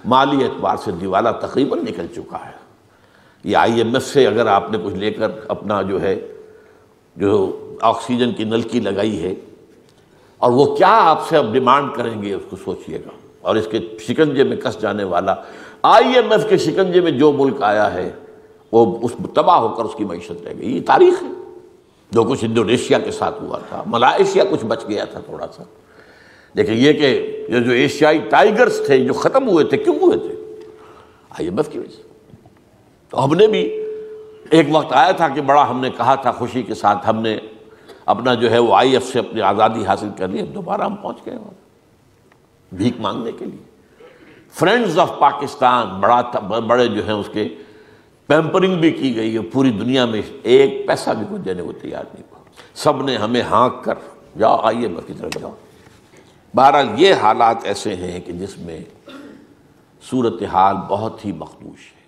مالی اعتبار سے دیوالا تقریباً نکل چکا ہے۔ یہ IMF سے اگر آپ نے کچھ لے کر اپنا جو آکسیجن کی نلکی لگائی ہے، اور وہ کیا آپ سے اب ڈیمانڈ کریں گے اس کو سوچئے گا۔ اور اس کے شکنجے میں کس جانے والا IMF کے شکنجے میں جو ملک آیا ہے وہ تباہ ہو کر اس کی معیشت رہ گئی۔ یہ تاریخ ہے۔ جو کچھ انڈونیشیا کے ساتھ ہوا تھا، ملائیشیا کچھ بچ گیا تھا تھوڑا سا، لیکن یہ کہ یہ جو ایشیائی ٹائیگرز تھے جو ختم ہوئے تھے، کیوں ہوئے تھے؟ IMF کی وجہ سے۔ تو ہم نے بھی ایک وقت آیا تھا کہ بڑا ہم نے کہا تھا خوشی کے ساتھ، ہم نے اپنا وہ IF سے اپنی آزادی حاصل کر لی، دوبارہ ہم پہنچ گئے وہاں بھیک مانگنے کے لیے۔ فرینڈز آف پاکستان بڑے اس کے پیمپرنگ بھی کی گئی ہے پوری دنیا میں، ایک پیسہ بھی کچھ دینے کو تیار نہیں ہوا، سب نے ہمیں ہانک کر جاؤ IMF کی طرف جاؤ۔ بہرحال یہ حالات ایسے ہیں کہ جس میں صورتحال بہت ہی مخدوش ہے۔